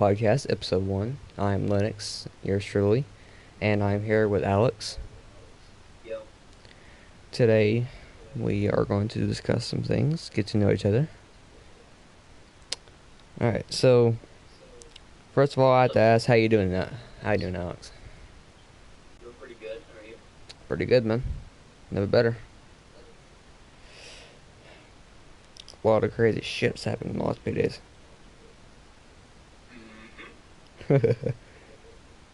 Podcast, Episode 1. I'm Lynox, yours truly, and I'm here with Alex. Yo. Today, we are going to discuss some things, get to know each other. Alright, so, first of all, I have to ask, how you doing, how you doing, Alex? Doing pretty good. How are you? Pretty good, man. Never better. A lot of crazy shit's happened in the last few days.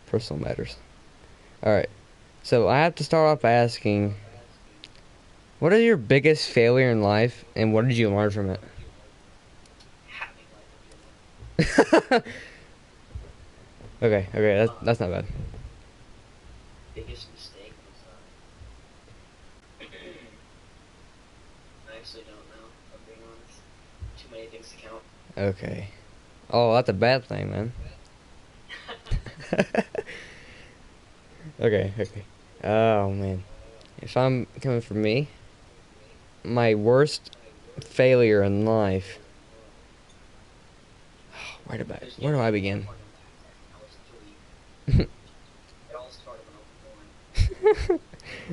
Personal matters. Alright, so I have to start off by asking, what is your biggest failure in life, and what did you learn from it? Having life Okay, that's not bad. biggest mistake was I actually don't know, if I'm being honest. Too many things to count. Okay. Oh, that's a bad thing, man. Okay. Oh, man. If I'm coming from me, my worst failure in life. Where do I begin? I was 3. It all started when I was born.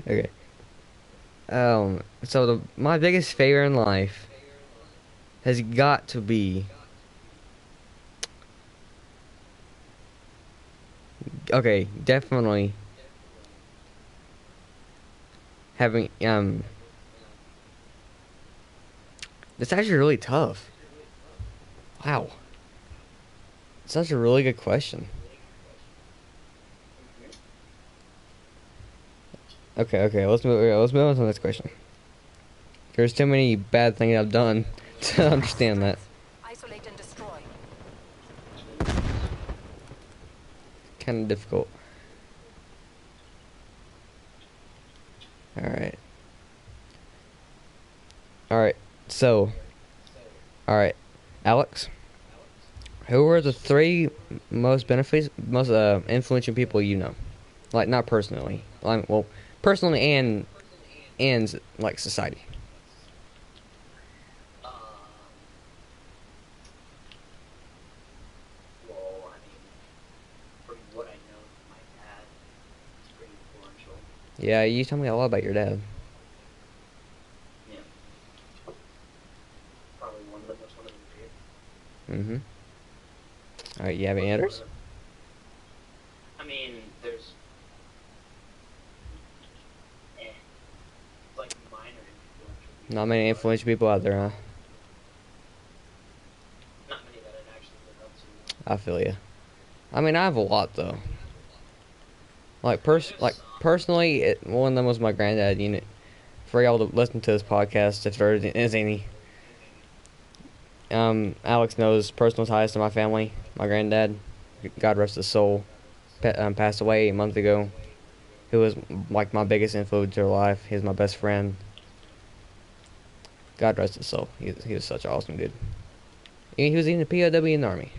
Okay. So my biggest failure in life has got to be. Okay, definitely having it's actually really tough. Wow. It's such a really good question. Okay, let's move on to the next question. There's too many bad things I've done to understand that. Isolate and destroy. Kind of difficult. Alright. Alright, so. Alright, Alex. Who are the 3 most influential people you know? Like, not personally. Well, personally and like, society. Um, well, I mean, from what I know from my dad, it's pretty influential. Yeah, you told me a lot about your dad. Yeah. Probably one of them was one of the 3. Mm-hmm. Alright, you have any others? I mean, there's like minor influential people. Not many influential people out there, huh? Not many that I'd actually look up to. I feel you. I mean, I have a lot, though. Like, personally, one of them was my granddad. You know, for y'all to listen to this podcast, if there is any. Alex knows personal ties to my family. My granddad, God rest his soul, passed away a month ago. He was like my biggest influence in life. He was my best friend. God rest his soul. He was such an awesome dude. He was even a POW in the army.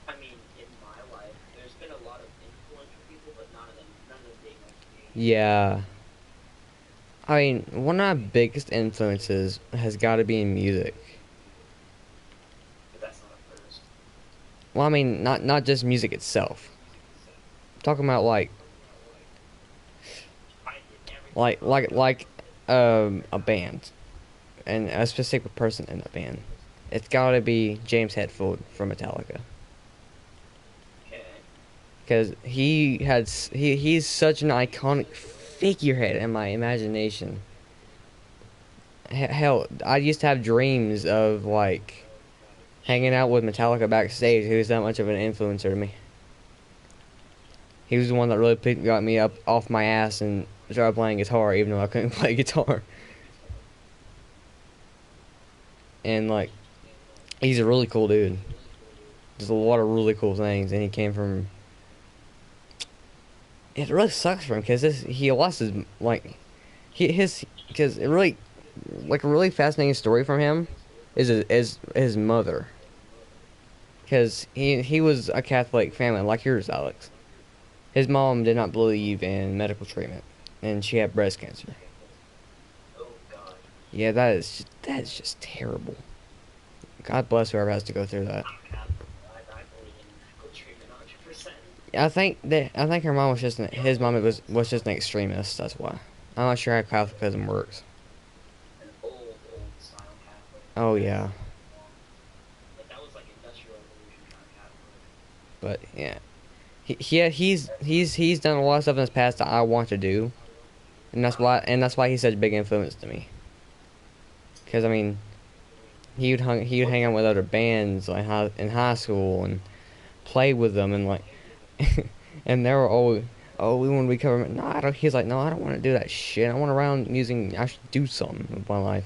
I mean, in my life, there's been a lot of influential people, but none of them being like me. Yeah. I mean, one of my biggest influences has got to be in music. But that's not a first. Well, I mean, not just music itself. I'm talking about I did everything. a band, and a specific person in the band. It's got to be James Hetfield from Metallica, Okay. because he's such an iconic figurehead in my imagination. Hell, I used to have dreams of like hanging out with Metallica backstage. He was that much of an influencer to me. He was the one that really got me up off my ass and started playing guitar, even though I couldn't play guitar. And like, he's a really cool dude. There's a lot of really cool things, and he came from. It really sucks for him because he lost his because it really like a really fascinating story from him is his mother, because he was a Catholic family like yours, Alex. His mom did not believe in medical treatment, and she had breast cancer. Oh God. Yeah, that is just terrible. God bless whoever has to go through that. I'm Catholic. I believe in medical treatment 100%. I think her mom was just his mom was just an extremist. That's why. I'm not sure how Catholicism works. An old style Catholic. Oh yeah, Like that was like Industrial Revolution kind of Catholic. but yeah, he's done a lot of stuff in his past that I want to do, and that's why he's such a big influence to me. Because I mean, he would What? hang out with other bands like in high school and play with them and like, and they were always, oh, we want to be government. No, I don't. He's like, no, I don't want to do that shit. I want to around music. I should do something with my life.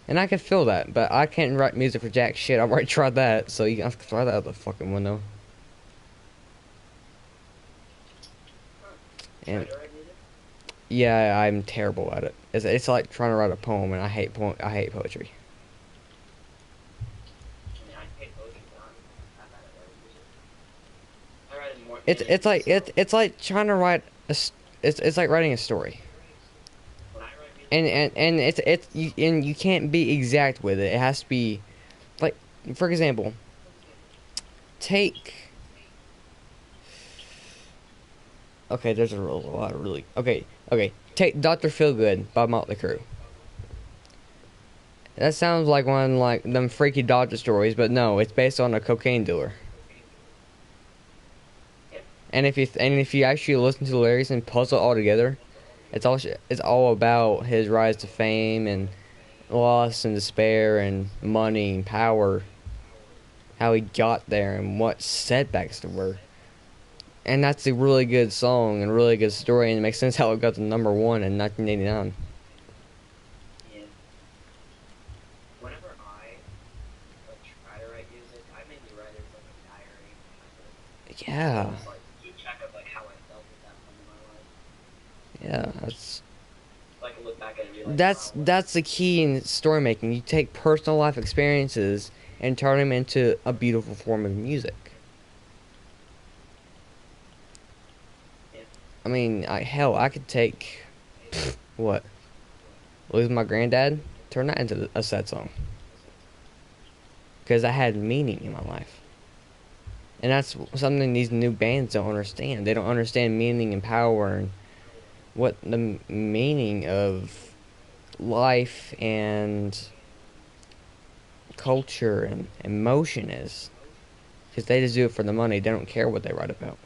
And I can feel that, but I can't write music for jack shit. I've already tried that, so you have to throw that out the fucking window. Huh. Try And to write music? yeah, I'm terrible at it. It's like trying to write a poem, and I hate poetry. I mean, I hate poetry, but I'm bad at writing music. I write in more It's in like so it's like trying to write it's like writing a story. when I write music, And and you can't be exact with it. It has to be like, for example, take okay. There's a lot of really okay. Take Doctor Feelgood by Motley Crue. That sounds like one like them freaky doctor stories, but no, it's based on a cocaine dealer. yeah, And if you actually listen to the lyrics and puzzle it all together, it's all about his rise to fame and loss and despair and money and power, how he got there and what setbacks there were. And that's a really good song and a really good story, and it makes sense how it got to number one in 1989. yeah. Whenever I like try to write music, I mainly write it as like a diary. So I Yeah, just like keep track of like how I felt at that point in my life. yeah, that's So I can look back at it and be like, that's wow, like that's the key in story making. You take personal life experiences and turn them into a beautiful form of music. yeah, I mean, hell, I could take what losing my granddad, turn that into a sad song because I had meaning in my life. And that's something these new bands don't understand. They don't understand meaning and power and what the meaning of life and culture and emotion is. Because they just do it for the money. They don't care what they write about.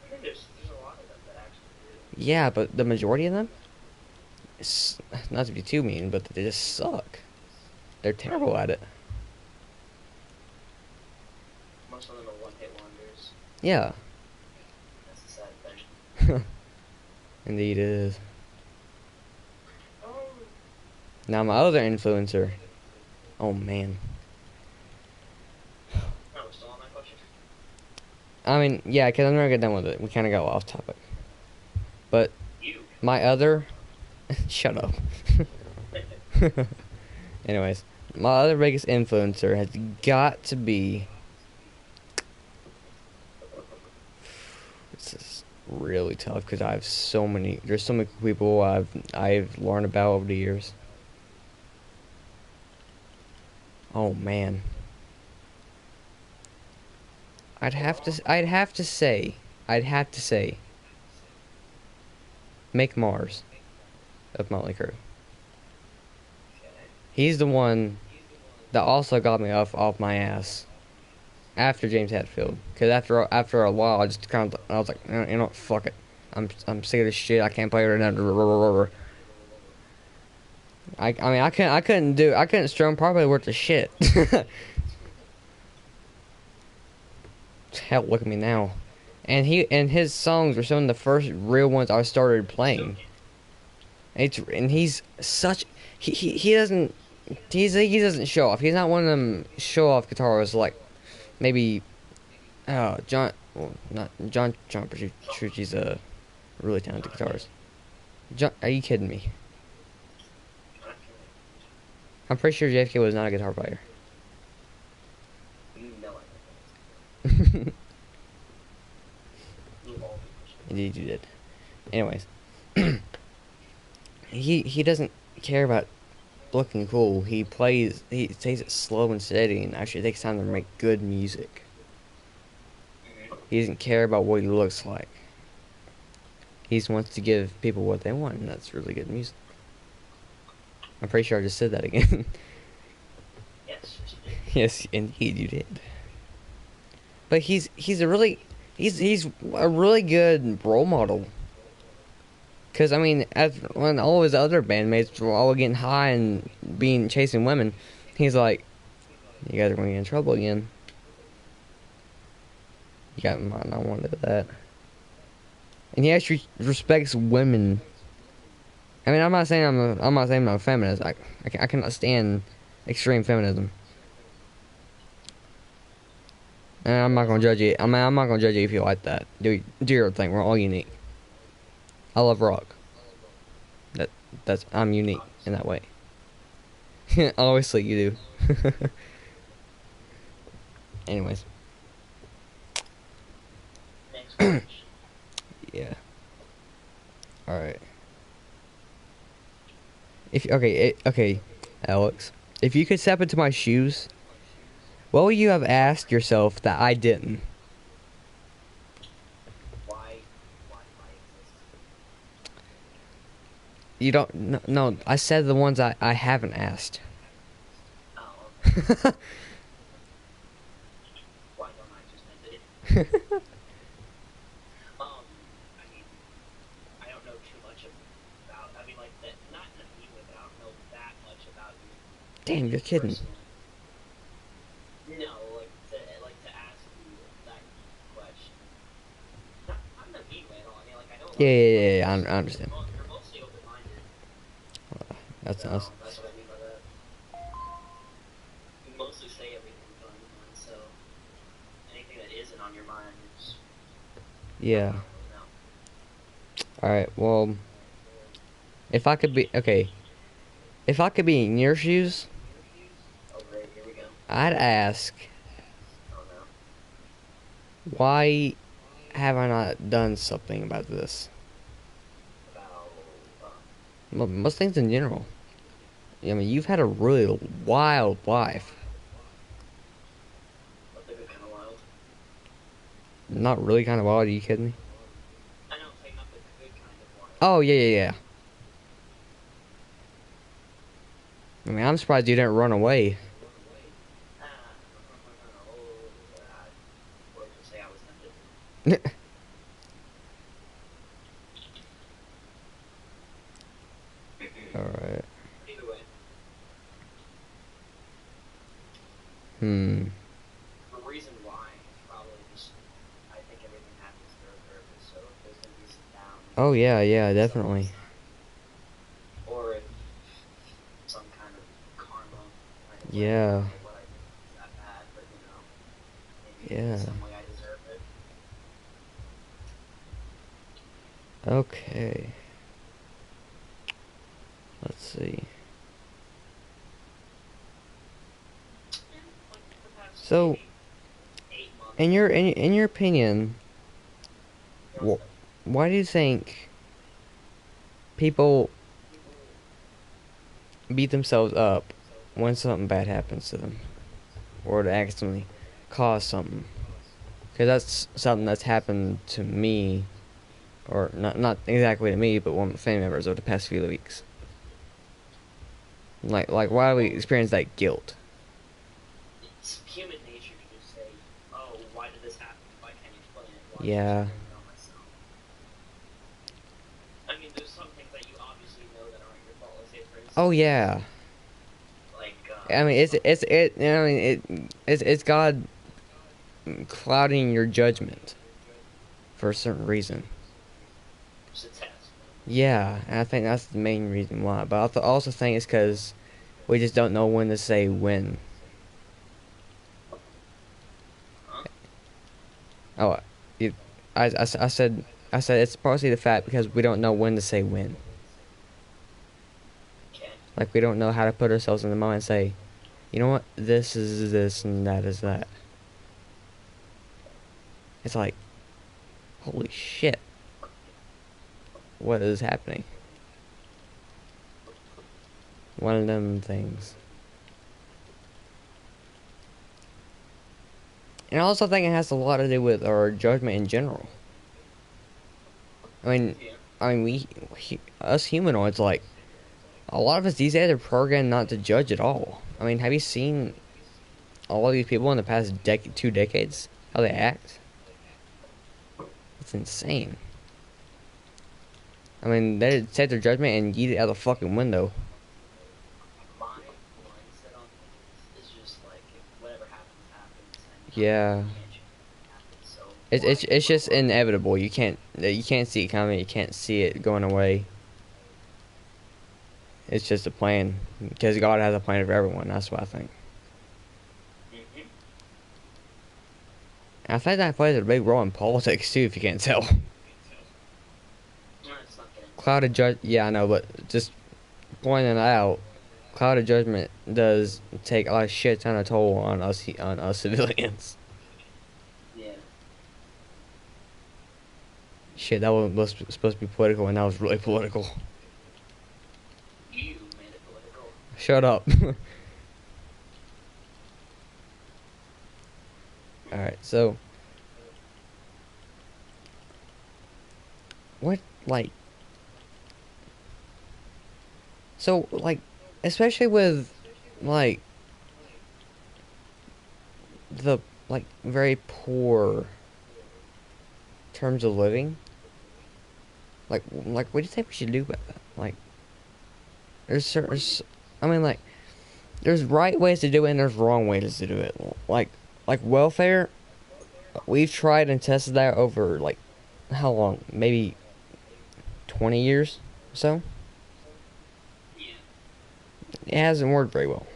I think there's a lot of them that actually do. Yeah, but the majority of them, not to be too mean, but they just suck. They're Right. terrible at it. Most of them are one-hit wonders. Yeah, That's the sad thing. indeed it is. Oh. Now my other influencer. Oh man. No, we're still on that question. I mean, yeah, because I'm never get done with it. We kind of got off topic. But You. my other, shut up. Anyways, my other biggest influencer has got to be. This is really tough because I have so many. There's so many people I've learned about over the years. Oh man, I'd have to say, Make Mars of Motley Crue. Okay. He's the one that also got me off my ass after James Hetfield. Because after a while, I just kind of I was like, you know what, fuck it. I'm sick of this shit. I can't play it anymore. I mean I couldn't strum properly worth the shit. Hell, look at me now. And his songs were some of the first real ones I started playing. And he's such he doesn't he doesn't show off. He's not one of them show off guitarists like maybe John, well, not John Petrucci's a really talented guitarist. John, are you kidding me? I'm pretty sure JFK was not a guitar player. You know I know. You all Indeed, you did. Anyways, he doesn't care about looking cool. He takes it slow and steady, and actually takes time to make good music. Mm-hmm. He doesn't care about what he looks like. He just wants to give people what they want, and that's really good music. I'm pretty sure I just said that again. Yes, yes, you did. Yes, indeed, you did. But he's a really good role model. Cause I mean, when all his other bandmates were all getting high and being chasing women, he's like, "You guys are going to get in trouble again. You got might not want to do that." And he actually respects women. I mean, I'm not saying I'm a feminist. I cannot stand extreme feminism. And I'm not gonna judge you. I mean, I'm not gonna judge you if you like that. Do your thing. We're all unique. I love rock. That that's I'm unique in that way. Obviously, you do. Anyways, Next question. yeah. All right. If okay, okay, Alex. If you could step into my shoes, what would you have asked yourself that I didn't? Why, why exist? You don't. No, no, I said the ones I haven't asked. Oh, okay. Why don't I just end it? I mean, I don't know too much about. I mean, like that. Not in a mean way, but I don't know that much about you Damn, you're kidding. personally. No, like to ask you that question. Not in a mean way at all. I mean, like I know a Yeah, lot of people. yeah, yeah. I understand. You're mostly open-minded, That's nice. so that's what I mean by that. You mostly say everything that's on your mind, so anything that isn't on your mind is no Yeah. problem. No. All right. Well, if I could be okay, if I could be in your shoes, Oh great, here we go. I'd ask, Oh no. why have I not done something about this? About Most things in general. I mean, you've had a really wild life. what's a good kind of wild? Not really kind of wild. Are you kidding me? I know, it's like not the good kind of wild. Oh yeah, yeah, yeah. I mean, I'm surprised you didn't run away. Ah, oh, I was gonna say I was tempted. All right. Either way, Hmm. the reason why is probably just I think everything happens for a purpose. So if there's gonna be some downs, Oh yeah, yeah, maybe definitely. someone's or if some kind of karma might have landed on Yeah, me. What I did was that bad, but maybe in yeah. some way I deserve it. Okay. Let's see. And like the past So, maybe 8 months, in your opinion, you know, wh- why do you think people beat themselves up when something bad happens to them, or to accidentally cause something? Because that's something that's happened to me, or not exactly to me, but one of my family members over the past few weeks. Like why do we experience that guilt? it's human nature to just say, "Oh, why did this happen? If I can't explain it, why should I Yeah. blame it on myself?" I mean, there's some things that you obviously know that aren't your fault. Let's say, for Oh instance, yeah. like I mean, some I mean, it's God clouding your judgment for a certain reason. it's a test. Yeah, and I think that's the main reason why. But I also think it's because we just don't know when to say when. Huh? Oh, you, I said it's partially the fact because we don't know when to say when. Okay. Like we don't know how to put ourselves in the moment and say, you know what, this is this and that is that. It's like, holy shit, what is happening? One of them things. And I also think it has a lot to do with our judgment in general. I mean, Yeah. us humanoids, like, a lot of us these days are programmed not to judge at all. I mean, have you seen all of these people in the past 2 decades? How they act? It's insane. I mean, they take their judgment and yeet it out the fucking window. My mindset on things is just like if whatever happens happens, and Yeah. you can't change what happens. So It's why just worry? inevitable. You can't see it coming. You can't see it going away. It's just a plan because God has a plan for everyone. That's what I think. Mm-hmm. And I think that plays a big role in politics too. If you can't tell, Let's not get into cloud of judge. Yeah, I know, but just pointing it out, cloud of judgment does take a shit ton of toll on us civilians. it. Yeah. Shit, that was supposed to be political, and that was really political. You made it political. Shut up. All right, so what like so like especially with like the like very poor terms of living. What do you think we should do about that? Like, there's certain, I mean, like, there's right ways to do it and there's wrong ways to do it. Like welfare, we've tried and tested that over like how long? Maybe 20 years or so. Yeah. It hasn't worked very well.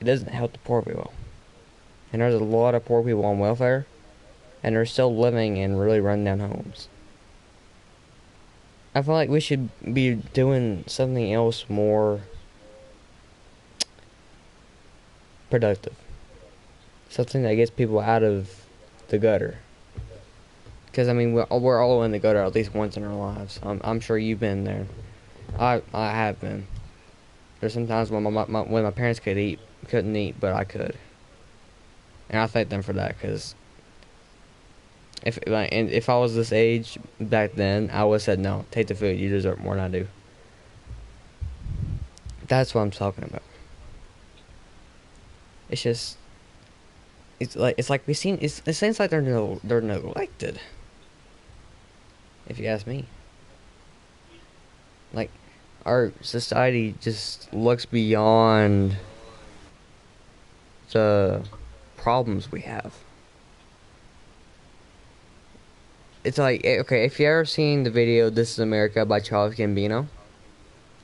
It doesn't help the poor very well. And there's a lot of poor people on welfare, and they're still living in really rundown homes. I feel like we should be doing something else more productive. Something that gets people out of the gutter. Because, I mean, we're all in the gutter at least once in our lives. I'm sure you've been there. I have been. There's some times when when my parents couldn't eat, but I could. And I thank them for that, because if I was this age back then, I would have said, no, take the food. You deserve more than I do. That's what I'm talking about. It's just, it's like it seems like they're neglected. If you ask me, like our society just looks beyond the problems we have. It's like, okay, if you ever seen the video "This Is America" by Charles Gambino,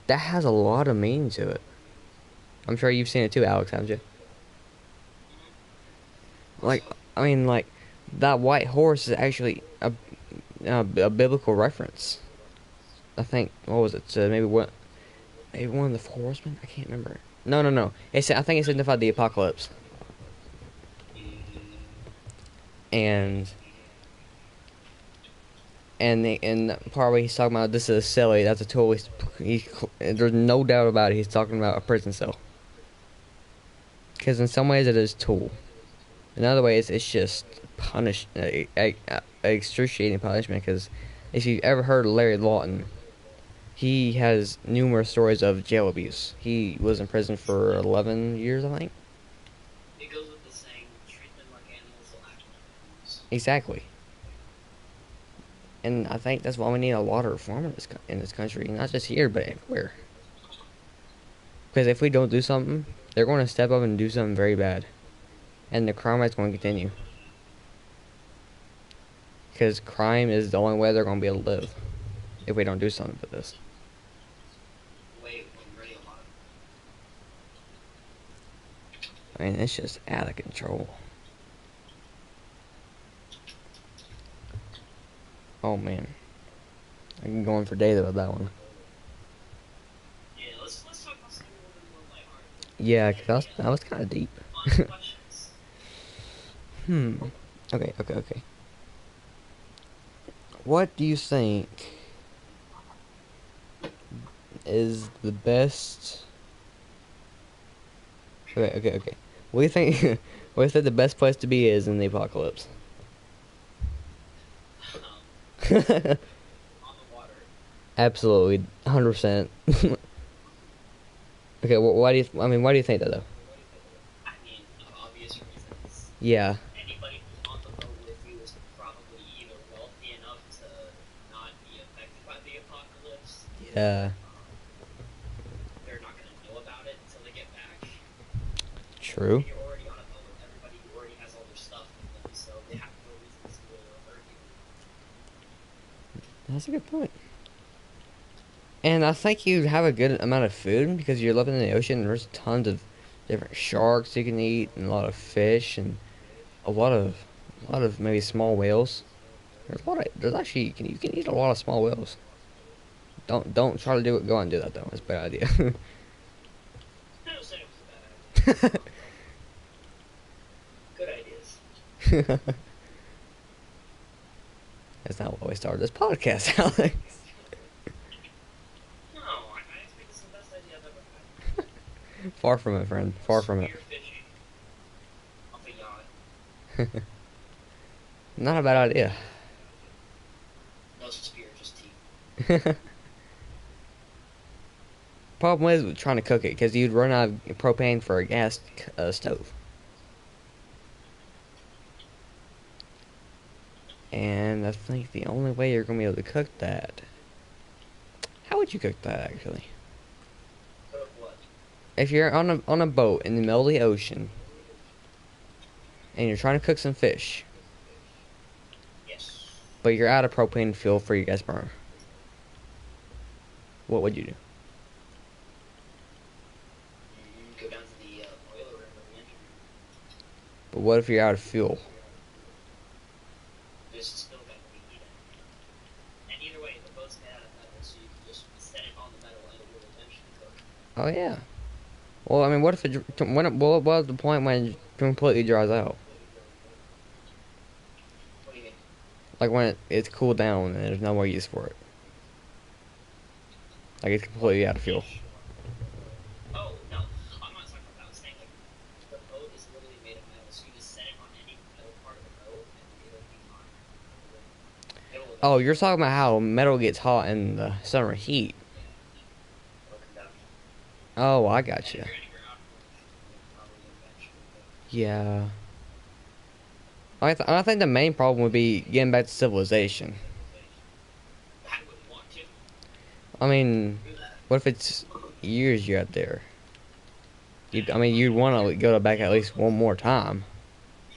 that has a lot of meaning to it. I'm sure you've seen it too, Alex, haven't you? Like, I mean, like that white horse is actually a biblical reference. I think what was it? Maybe one of the four horsemen. I can't remember. No, no, no. I think it signified the apocalypse. And and the part where he's talking about this is a celly. That's a tool. There's no doubt about it. He's talking about a prison cell. Because in some ways it is a tool. In other ways it's just excruciating punishment. Because if you've ever heard of Larry Lawton, he has numerous stories of jail abuse. He was in prison for 11 years, I think. It goes with the saying, treat them like animals, they'll act like animals. Exactly. And I think that's why we need a lot of reform in this country, not just here, but everywhere. Because if we don't do something, they're going to step up and do something very bad, and the crime rate's going to continue. Because crime is the only way they're going to be able to live if we don't do something with this. Wait, we're ready a lot. I mean, it's just out of control. Oh man, I can go on for days about that one. Yeah, let's talk about something a little bit more lighthearted. Yeah, Like, cause that was kind of deep. fun questions. Hmm. Okay, okay, okay. What do you think is the best Okay, okay, okay. What do you think? What do you think the best place to be is in the apocalypse? On the water. Absolutely, 100%. Okay, why do you? I mean, why do you think that though? I mean, obvious reasons. Yeah, Anybody who's on the boat with you is probably either wealthy enough to not be affected by the apocalypse. yeah, Um, they're not going to know about it until they get back. true. And you're already on a boat with everybody who already has all their stuff with them, so they have no reason to steal or hurt you. That's a good point. And I think you have a good amount of food because you're living in the ocean. There's tons of different sharks you can eat, and a lot of fish, and a lot of maybe small whales. There's actually you can eat a lot of small whales. Don't try to do it. Go out and do that though. It's a bad idea. I was saying it was a bad idea. Good ideas. That's not why we started this podcast, Alex. No, I think it's the best idea I've ever had. Far from it, friend. Far from it. Spearfishing off a yacht. Not a bad idea. No spear, just teeth. Problem is with trying to cook it because you'd run out of propane for a gas stove. And I think the only way you're gonna be able to cook that. How would you cook that actually? Cook what? If you're on a boat in the middle of the ocean and you're trying to cook some fish, Yes. but you're out of propane fuel for your gas burner, what would you do? Go down to the boiler room or the engine room. But what if you're out of fuel? There's still got to be heat in it. And either way, the boat's made out of metal, so you can just set it on the metal and it will eventually cook. Oh yeah. Well, I mean, what if what was the point when it completely dries out? What do you mean? Like when it's cooled down and there's no more use for it. Like it's completely out of fuel. Oh, no. I'm not talking about that. I was saying, like, the boat is literally made of metal, so you just set it on any metal part of the boat and it'll be fine. It'll Oh, eventually you're talking about how metal gets hot in the summer heat. it'll conduct. Oh, I And got if you. you're anywhere out of it'll probably eventually cook. Yeah. I think the main problem would be getting back to civilization. I wouldn't want to I mean, do that. what if it's years you're out there? I mean, you'd want to go back at least one more time.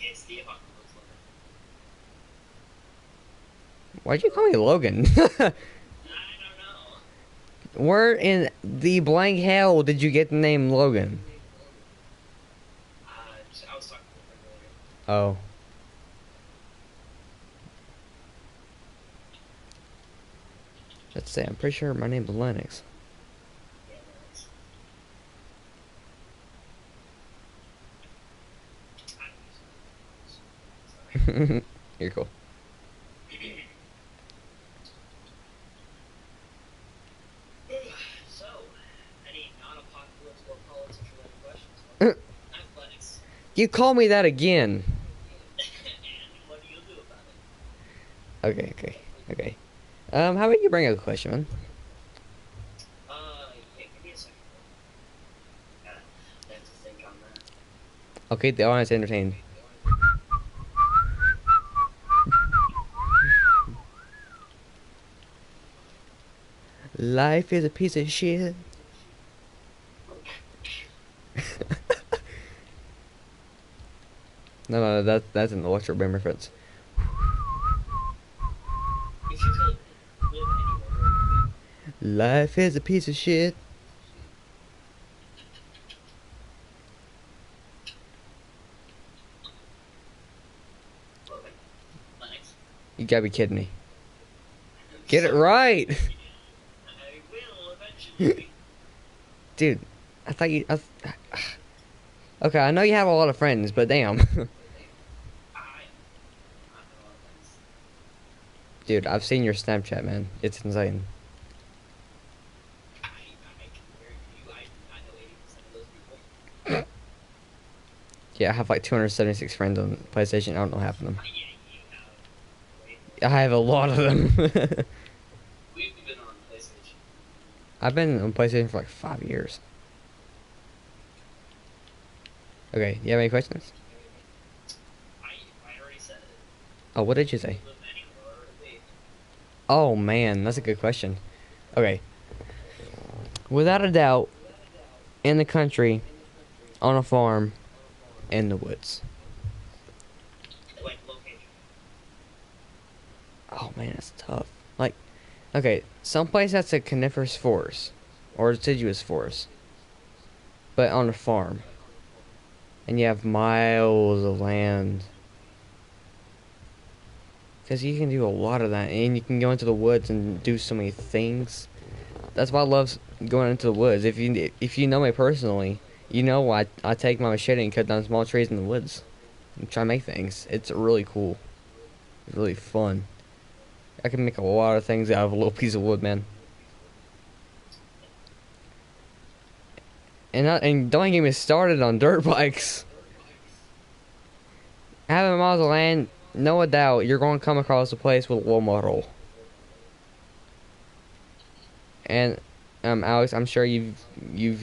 It's the apocalypse, Logan. Why'd you call me Logan? I don't know. Where in the blank hell did you get the name Logan? I was talking to a friend earlier. Oh. Let's say, I'm pretty sure my name's Lynox. Yeah, Lynox. I don't use Lynox. You're cool. Sorry. So, any non-apocalypse or politics related questions? Athletics. You call me that again. And what do you do about it? Okay, okay, okay. How about you bring up a question, man? Yeah, give me a second. I have to think on that. Okay, the audience entertained. Life is a piece of shit. No, that's an electro beam reference. If you could live anywhere, where would it be? Life is a piece of shit. Logan. Lennox. You gotta be kidding me. Get it right, I will eventually. dude. I thought you. Okay, I know you have a lot of friends, but damn, I have a lot of things. dude. I've seen your Snapchat, man. It's insane. I can guarantee you, I know 80% of those people. Yeah, I have like 276 friends on PlayStation. I don't know half of them. Yeah, you have. Wait, I have a lot of them. we've been on PlayStation. I've been on PlayStation for like 5 years. Okay, you have any questions? I already said it. Oh, what did you Do you say? live anywhere or wait? Oh man, that's a good question. Okay, without a doubt, in the country, on a farm, in the woods. Like location. Oh man, that's tough. Like, okay, someplace that's a coniferous forest or deciduous forest, but on a farm, and you have miles of land. Because you can do a lot of that, and you can go into the woods and do so many things. That's why I love going into the woods. If you know me personally, you know I take my machete and cut down small trees in the woods and try to make things. It's really cool. It's really fun. I can make a lot of things out of a little piece of wood, man. And don't get me started on dirt bikes. Having miles of land, no doubt, you're going to come across a place with a low model. And Alex, I'm sure you've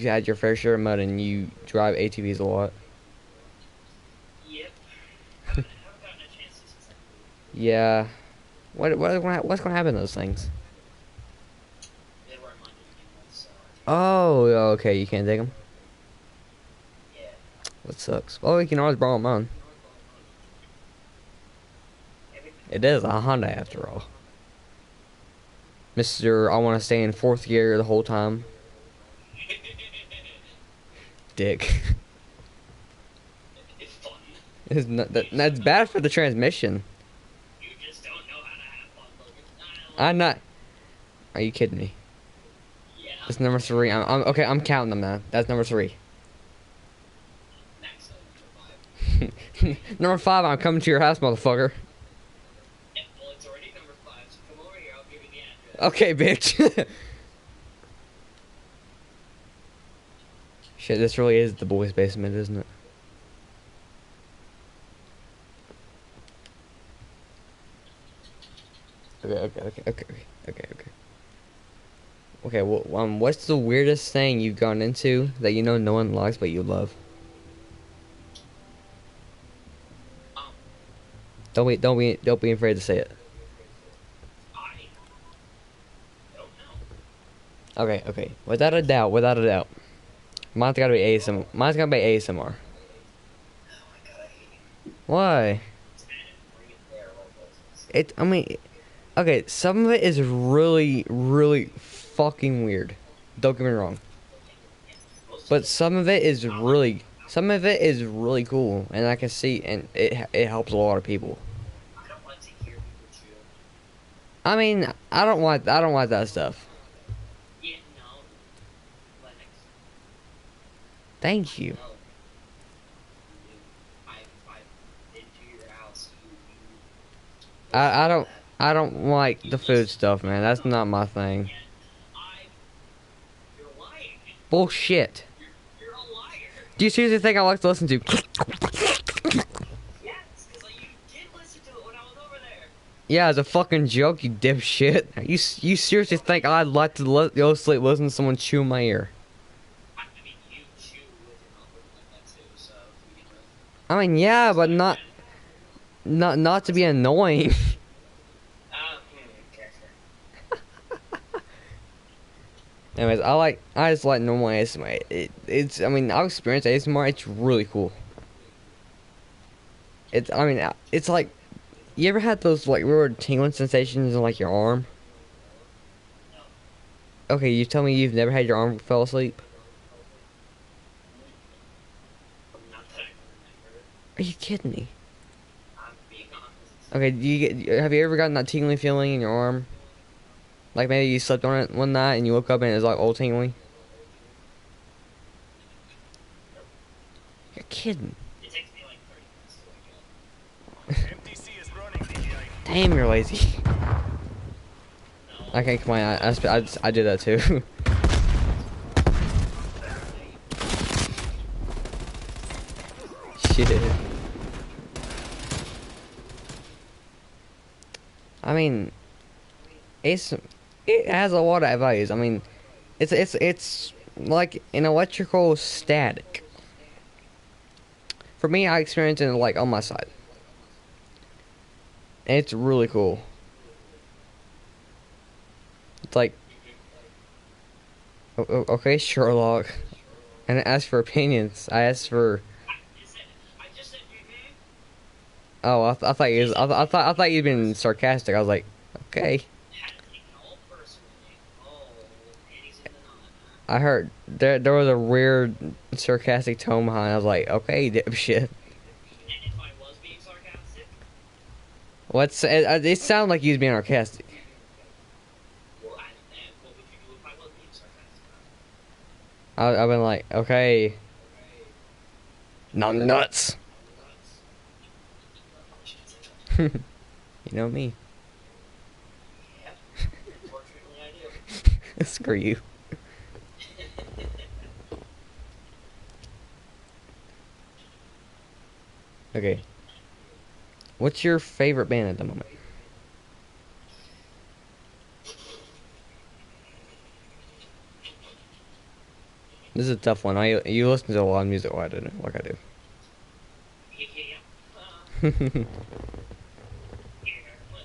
had your fair share of mud and you drive ATVs a lot. Yep. Haven't gotten a chance to since I moved. Yeah. What's gonna happen to those things? They weren't mine to begin with, so Oh, okay. You can't take them. yeah. That sucks. Well, you can always borrow mine. Maybe. It is a Honda after all. Mister, I want to stay in fourth gear the whole time. Dick. It's fun. It's not, that's bad for the transmission. You just don't know how to have fun, Logan. I'm not. Are you kidding me? Yeah. That's number 3. I'm okay. I'm counting them now. That's number 3. Max number 5. Number 5. I'm coming to your house, motherfucker. Yeah, well, it's already number 5, so come over here. I'll give you the address. Okay, bitch. Shit, this really is the boys' basement, isn't it? Okay. Okay, well, what's the weirdest thing you've gone into that you know no one likes but you love? Um, Don't be afraid to say it. I don't know. Okay. Without a doubt. Mine's gotta be ASMR. Mine's gonna be ASMR. Oh my god, I hate you. Why? Bring it there, I mean, okay, some of it is really, really fucking weird. Don't get me wrong. But some of it is really cool, and I can see, and it helps a lot of people. I don't want to hear people chew. I mean, I don't want that stuff. Yeah, no. Lynox. Thank you. No. I've been to your house. I don't like the food stuff, man. That's not my thing. Yeah, you're lying. Bullshit. You're a liar. Do you seriously think I like to listen to? Yes, because you did listen to it when I was over there. Yeah, it's a fucking joke, you dipshit. You seriously think I'd like to go sleep listening to someone chew in my ear? I mean, you chew with your mouth open like that too, so to begin with. I mean, yeah, but not to be annoying. Okay, sure. Anyways, I just like normal ASMR. I mean, I've experienced ASMR. It's really cool. It's like, you ever had those like weird tingling sensations in like your arm? No. Okay, you tell me you've never had your arm fall asleep? Not that I can remember. Are you kidding me? I'm being honest. Okay, have you ever gotten that tingling feeling in your arm? Like maybe you slept on it one night and you woke up and it's like all tingly? You're kidding. It takes me like 30 minutes to wake up. MTC is running. Damn, you're lazy. No. Okay, come on, I do that too. shit. I mean, it's it has a lot of values. I mean, it's like an electrical static. For me, I experienced it like on my side. And it's really cool. It's like, okay, Sherlock. And I asked for opinions. I asked for. I just said, mm-hmm. Oh, I thought you was, I thought you'd been sarcastic. I was like, okay. Had to take it all personally. Oh, panties in the knot. I heard there was a weird sarcastic tone behind. I was like, okay, dipshit. And if I was being sarcastic, What's it sounded like you was being sarcastic. well, and what would you do if I was being sarcastic? I've been like, okay, not nuts. You know me. Yeah, unfortunately I do. Screw you. Okay. What's your favorite band at the moment? This is a tough one. You listen to a lot of music like I Yeah. do. Yeah.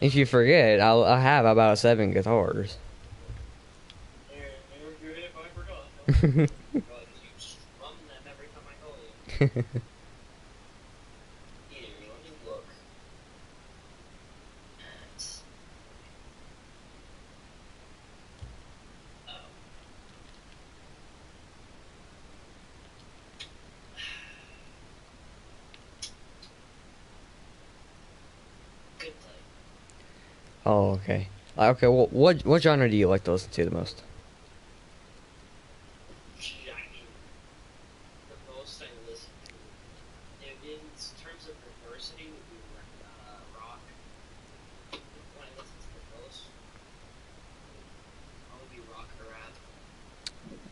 If you forget, I have about 7 guitars. You're good if I forgot. Because you strum them every time I call you. Here, let me look at. Oh. Good play. Oh, okay. Okay, well, what genre do you like to listen to the most? I mean, the most I listen to, in terms of diversity, would be rock. When I listen to the most, probably rock or rap.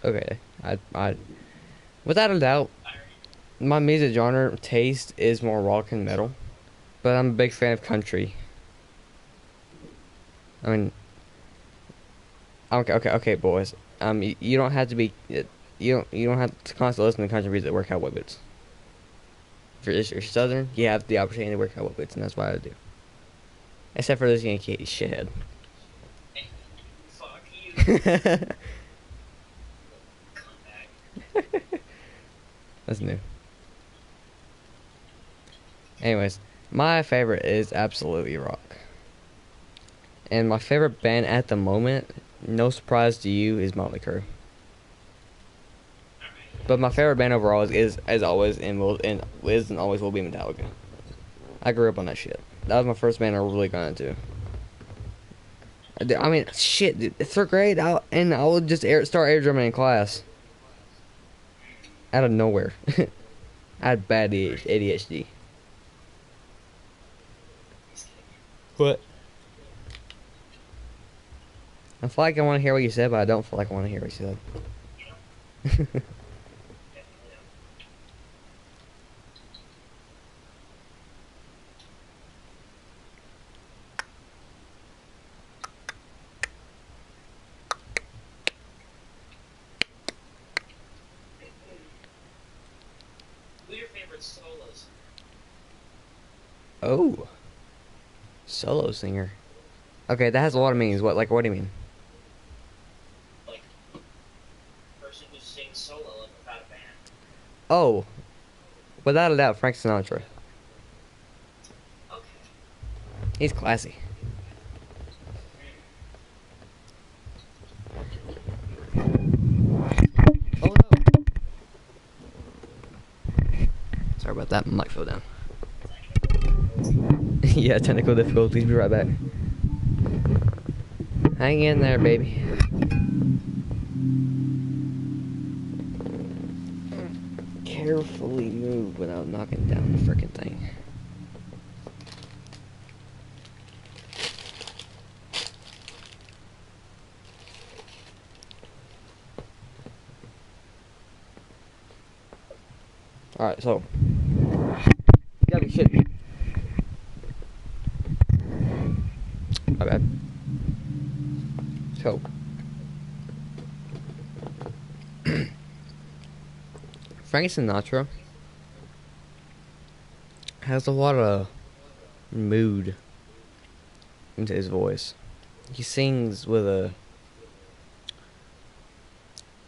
Okay, I without a doubt, I already, my music genre taste is more rock and metal, but I'm a big fan of country. I mean, okay, boys. You don't have to be, you don't have to constantly listen to country music to wear cowboy boots. If you're Southern, you have the opportunity to wear cowboy boots, and that's what I do. Except for this Yankee shithead. fuck you. Come back. That's new. Anyways, my favorite is absolutely rock. And my favorite band at the moment, no surprise to you, is Motley Crue. But my favorite band overall is as always, and always will be Metallica. I grew up on that shit. That was my first band I really got into. I mean, shit, dude, 3rd grade, I would just start air drumming in class. Out of nowhere. I had bad ADHD. What? I feel like I want to hear what you said, but I don't feel like I want to hear what you said. Who are your favorite solos? Oh, solo singer. Okay, that has a lot of meanings. What do you mean? Like, person who sings solo like without a band. Oh, without a doubt, Frank Sinatra. Okay. He's classy. Oh no. Sorry about that. My mic fell down. Yeah, technical difficulties. Be right back. Hang in there, baby. Carefully move without knocking down the frickin' thing. Alright, so So, Frank Sinatra has a lot of mood into his voice. He sings with a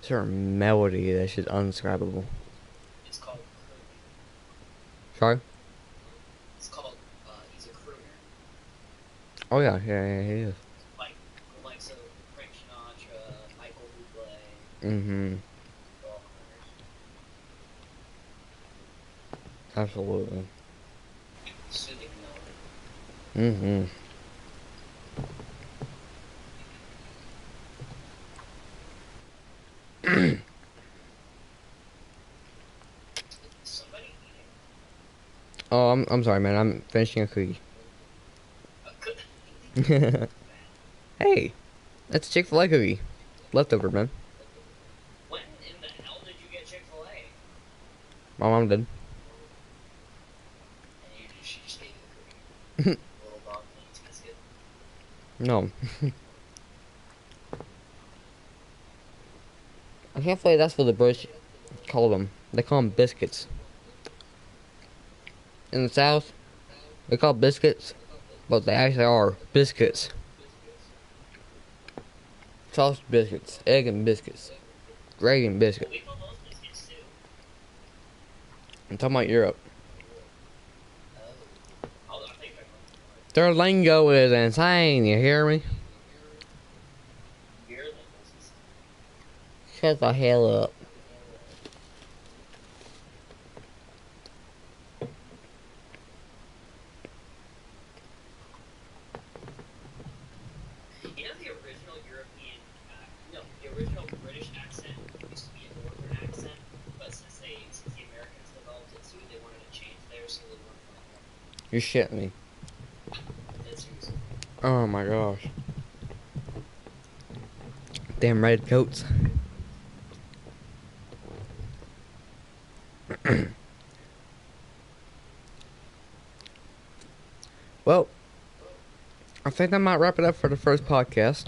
certain melody that's just undescribable. It's called crooning. Sorry? It's called, he's a crooner. Oh yeah, yeah, he is. Like, so Frank Sinatra, Michael Bublé, Mm-hmm. they're all crooners. Absolutely. Soothing melody. Mm-hmm. Is somebody eating Oh, I'm sorry, man. I'm finishing a cookie. a good Hey, that's a Chick-fil-A cookie. Leftover, man. When in the hell did you get Chick-fil-A? My mom did. And she just gave you the cookie. Little dog needs biscuit. No. I can't believe that's what the British call them. They call them biscuits. In the South, they call biscuits, but they actually are biscuits. Sausage biscuits, egg and biscuits, gravy and biscuit. We call those biscuits too. I'm talking about Europe. Oh. I think I know. Their lingo is insane, you hear me? Your labels is Shut the hell up. You know the original European, no, the original British accent used to be a northern accent, but since the Americans developed it too, they wanted to change theirs so they weren't like that. You're shitting me. That's seriously. Oh my gosh. Damn red coats. Well, I think that might wrap it up for the first podcast.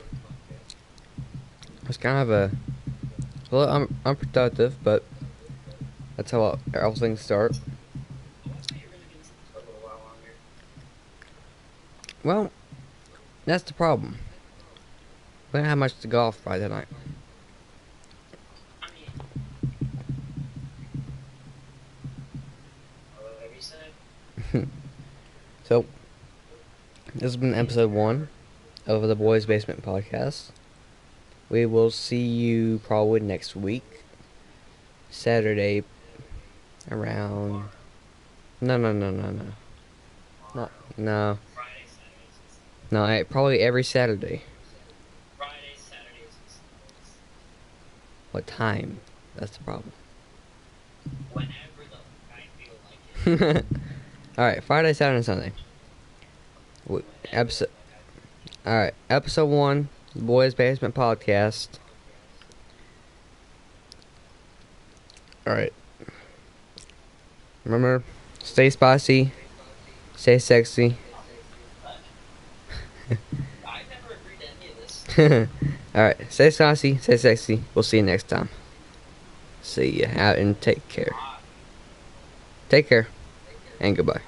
It's kind of a little unproductive, but that's how all things start. I thought you were gonna do this for a little while longer. Well, that's the problem. We didn't have much to go off by tonight. I mean, whatever you say. So, this has been episode 1 of the Boys Basement Podcast. We will see you probably next week. Saturday around... No. No. Friday, Saturdays, No, probably every Saturday. Fridays, Saturdays, and Sundays. What time? That's the problem. Whenever the I feel like it. Alright, Friday, Saturday, and Sunday. Episode. Alright, episode 1, the Boys Basement Podcast. Alright. Remember, stay spicy, stay sexy. I never agreed to any of this. Alright, stay spicy, stay sexy. We'll see you next time. See ya out and take care. Take care and goodbye.